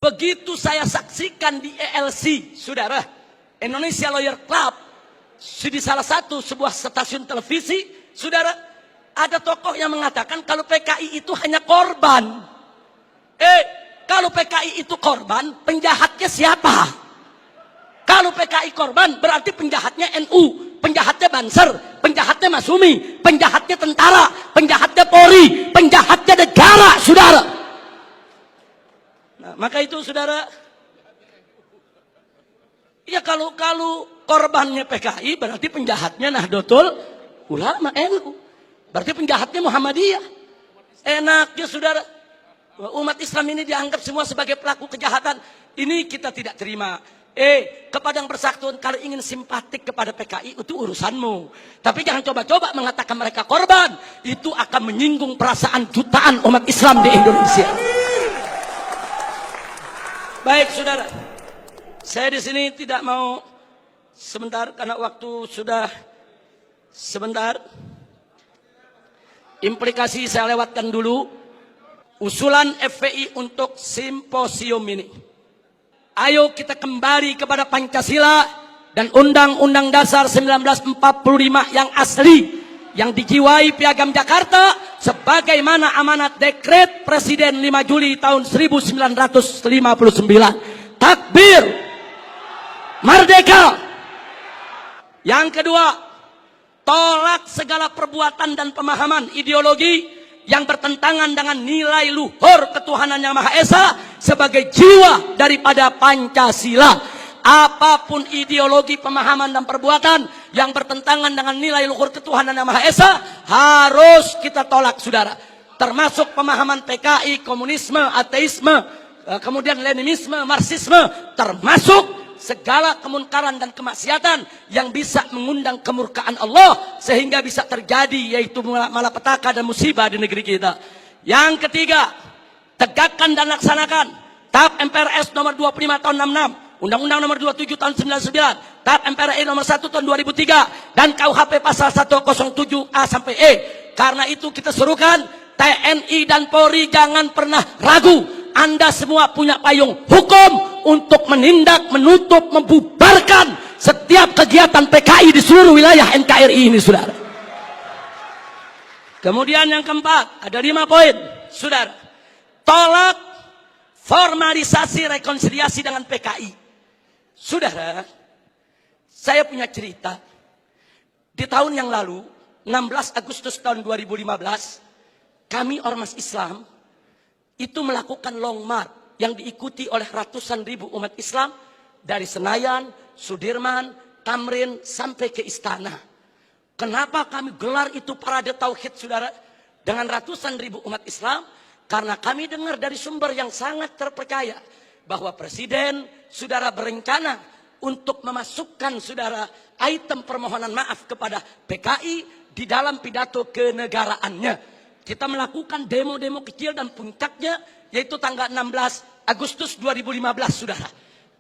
Begitu saya saksikan di ELC, saudara, Indonesia Lawyer Club, di salah satu sebuah stasiun televisi, saudara, ada tokoh yang mengatakan kalau PKI itu hanya korban. Kalau PKI itu korban, penjahatnya siapa? Kalau PKI korban, berarti penjahatnya NU, penjahatnya Banser, penjahatnya Masumi, penjahatnya tentara, penjahatnya Polri, penjahatnya negara, saudara. Nah, maka itu saudara, ya kalau korbannya PKI, berarti penjahatnya Nahdlatul Ulama NU, berarti penjahatnya Muhammadiyah. Enaknya saudara, umat Islam ini dianggap semua sebagai pelaku kejahatan. Ini kita tidak terima. Kepada yang bersangkutan, kalau ingin simpatik kepada PKI itu urusanmu. Tapi jangan coba-coba mengatakan mereka korban. Itu akan menyinggung perasaan jutaan umat Islam di Indonesia. Baik saudara, saya di sini tidak mau sebentar karena waktu sudah sebentar. Implikasi saya lewatkan dulu. Usulan FPI untuk simposium ini. Ayo kita kembali kepada Pancasila dan Undang-Undang Dasar 1945 yang asli, yang dijiwai Piagam Jakarta sebagaimana amanat dekret Presiden 5 Juli tahun 1959. Takbir, merdeka. Yang kedua, tolak segala perbuatan dan pemahaman ideologi yang bertentangan dengan nilai luhur ketuhanan yang Maha Esa sebagai jiwa daripada Pancasila. Apapun ideologi, pemahaman dan perbuatan yang bertentangan dengan nilai luhur ketuhanan yang Maha Esa harus kita tolak, saudara. Termasuk pemahaman PKI, komunisme, ateisme, kemudian Leninisme, Marxisme, termasuk segala kemunkaran dan kemaksiatan yang bisa mengundang kemurkaan Allah sehingga bisa terjadi, yaitu malapetaka dan musibah di negeri kita. Yang ketiga, tegakkan dan laksanakan TAP MPRS nomor 25 tahun 66, Undang-Undang nomor 27 tahun 99, TAP MPRI nomor 1 tahun 2003, dan KUHP pasal 107A sampai E. Karena itu kita serukan TNI dan Polri jangan pernah ragu. Anda semua punya payung hukum untuk menindak, menutup, membubarkan setiap kegiatan PKI di seluruh wilayah NKRI ini, saudara. Kemudian yang keempat, ada 5 poin, saudara. Tolak formalisasi rekonsiliasi dengan PKI. Saudara, saya punya cerita. Di tahun yang lalu, 16 Agustus tahun 2015, kami Ormas Islam itu melakukan long march yang diikuti oleh ratusan ribu umat Islam dari Senayan, Sudirman, Tamrin sampai ke Istana. Kenapa kami gelar itu parade tauhid, saudara, dengan ratusan ribu umat Islam? Karena kami dengar dari sumber yang sangat terpercaya bahwa Presiden, saudara, berencana untuk memasukkan, saudara, item permohonan maaf kepada PKI di dalam pidato kenegaraannya. Kita melakukan demo-demo kecil dan puncaknya yaitu tanggal 16 Agustus 2015, saudara.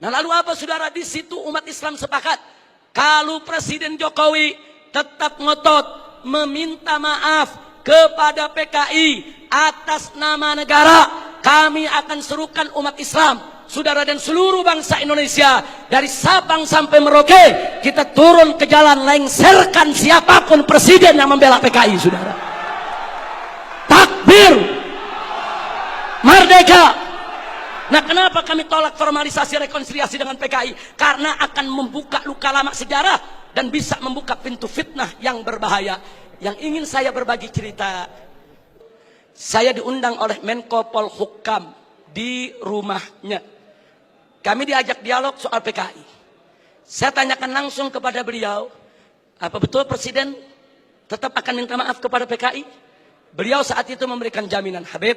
Nah, lalu apa, saudara? Di situ umat Islam sepakat kalau Presiden Jokowi tetap ngotot meminta maaf kepada PKI atas nama negara, kami akan serukan umat Islam, saudara, dan seluruh bangsa Indonesia dari Sabang sampai Merauke, kita turun ke jalan lengserkan siapapun presiden yang membela PKI, saudara. Takbir, merdeka. Nah, kenapa kami tolak formalisasi rekonsiliasi dengan PKI? Karena akan membuka luka lama sejarah dan bisa membuka pintu fitnah yang berbahaya. Yang ingin saya berbagi cerita, saya diundang oleh Menko Polhukam di rumahnya. Kami diajak dialog soal PKI. Saya tanyakan langsung kepada beliau, apa betul Presiden tetap akan minta maaf kepada PKI? Beliau saat itu memberikan jaminan, Habib,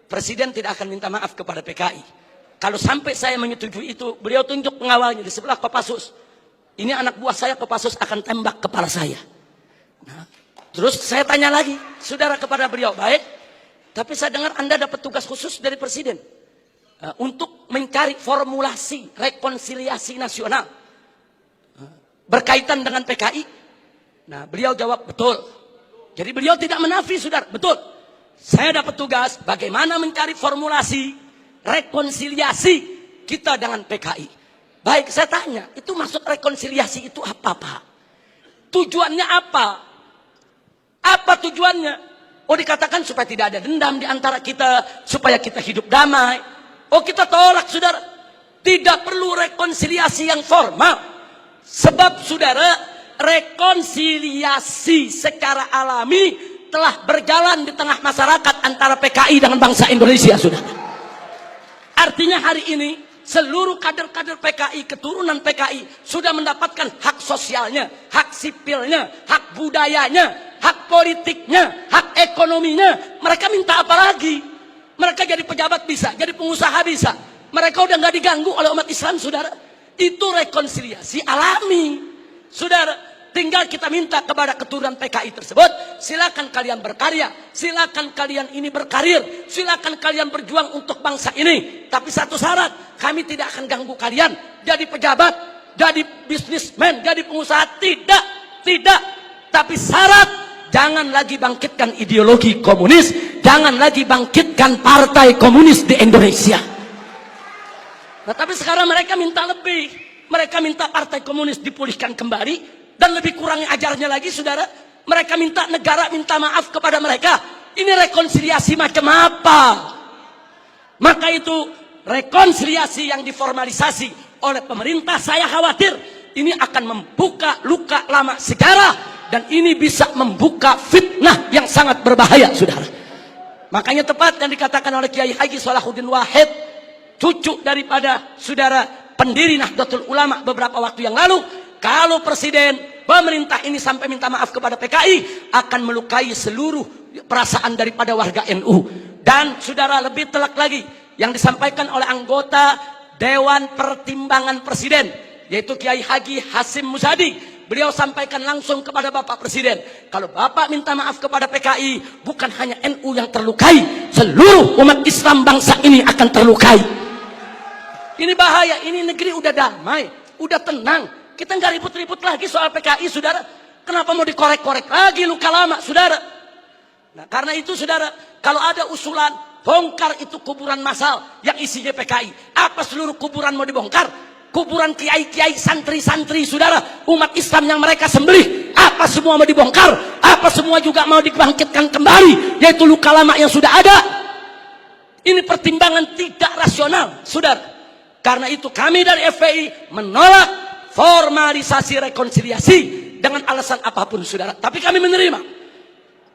Presiden tidak akan minta maaf kepada PKI. Kalau sampai saya menyetujui itu, beliau tunjuk pengawalnya di sebelah Kopassus. Ini anak buah saya, Kopassus akan tembak kepala saya. Nah, terus saya tanya lagi, saudara, kepada beliau, baik, tapi saya dengar Anda dapat tugas khusus dari Presiden untuk mencari formulasi rekonsiliasi nasional berkaitan dengan PKI. Nah, beliau jawab, betul. Jadi beliau tidak menafi, saudara, betul. Saya dapat tugas bagaimana mencari formulasi rekonsiliasi kita dengan PKI. Baik, saya tanya, itu maksud rekonsiliasi itu apa, Pak? Tujuannya apa? Apa tujuannya? Oh, dikatakan supaya tidak ada dendam di antara kita, supaya kita hidup damai. Oh, kita tolak, saudara. Tidak perlu rekonsiliasi yang formal. Sebab, saudara, rekonsiliasi secara alami telah berjalan di tengah masyarakat antara PKI dengan bangsa Indonesia, saudara. Artinya hari ini seluruh kader-kader PKI, keturunan PKI sudah mendapatkan hak sosialnya, hak sipilnya, hak budayanya, hak politiknya, hak ekonominya. Mereka minta apa lagi? Mereka jadi pejabat bisa, jadi pengusaha bisa. Mereka udah nggak diganggu oleh umat Islam, saudara. Itu rekonsiliasi alami, saudara. Tinggal kita minta kepada keturunan PKI tersebut, silakan kalian berkarya, silakan kalian ini berkarir, silakan kalian berjuang untuk bangsa ini. Tapi satu syarat, kami tidak akan ganggu kalian jadi pejabat, jadi bisnismen, jadi pengusaha. Tidak. Tapi syarat, jangan lagi bangkitkan ideologi komunis, jangan lagi bangkitkan partai komunis di Indonesia. Nah, tapi sekarang mereka minta lebih. Mereka minta partai komunis dipulihkan kembali. Dan lebih kurangnya ajarnya lagi, saudara. Mereka minta negara minta maaf kepada mereka. Ini rekonsiliasi macam apa? Maka itu rekonsiliasi yang diformalisasi oleh pemerintah, saya khawatir ini akan membuka luka lama sejarah. Dan ini bisa membuka fitnah yang sangat berbahaya, saudara. Makanya tepat yang dikatakan oleh Kiai Haji Salahuddin Wahid, cucu daripada saudara pendiri Nahdlatul Ulama beberapa waktu yang lalu, kalau presiden, pemerintah ini sampai minta maaf kepada PKI, akan melukai seluruh perasaan daripada warga NU. Dan saudara, lebih telak lagi yang disampaikan oleh anggota Dewan Pertimbangan Presiden, yaitu Kiai Haji Hasim Muzadi. Beliau sampaikan langsung kepada Bapak Presiden, kalau Bapak minta maaf kepada PKI, bukan hanya NU yang terlukai, seluruh umat Islam bangsa ini akan terlukai. Ini bahaya, ini negeri udah damai, udah tenang. Kita nggak ribut-ribut lagi soal PKI, saudara. Kenapa mau dikorek-korek lagi luka lama, saudara? Nah, karena itu, saudara, kalau ada usulan bongkar itu kuburan massal yang isinya PKI, apa seluruh kuburan mau dibongkar? Kuburan kiai-kiai, santri-santri, saudara, umat Islam yang mereka sembelih, apa semua mau dibongkar? Apa semua juga mau dibangkitkan kembali, yaitu luka lama yang sudah ada? Ini pertimbangan tidak rasional, saudara. Karena itu kami dari FPI menolak formalisasi rekonsiliasi dengan alasan apapun, saudara. Tapi kami menerima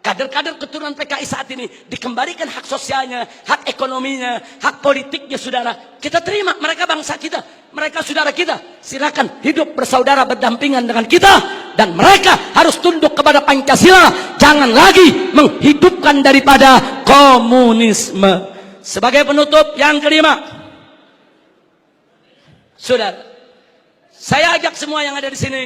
kader-kader keturunan PKI saat ini dikembalikan hak sosialnya, hak ekonominya, hak politiknya, saudara. Kita terima, mereka bangsa kita, mereka saudara kita. Silakan hidup bersaudara berdampingan dengan kita, dan mereka harus tunduk kepada Pancasila. Jangan lagi menghidupkan daripada komunisme. Sebagai penutup yang kelima, saudara, saya ajak semua yang ada di sini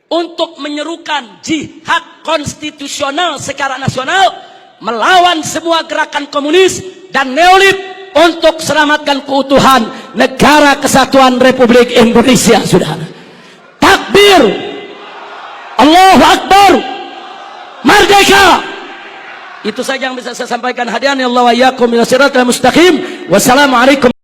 untuk menyerukan jihad konstitusional secara nasional melawan semua gerakan komunis dan neolib untuk selamatkan keutuhan negara kesatuan Republik Indonesia, saudara. Takbir, Allahu Akbar, merdeka. Itu saja yang bisa saya sampaikan. Hadirin Allah wa iyyakum ila siratal mustaqim. Wassalamualaikum.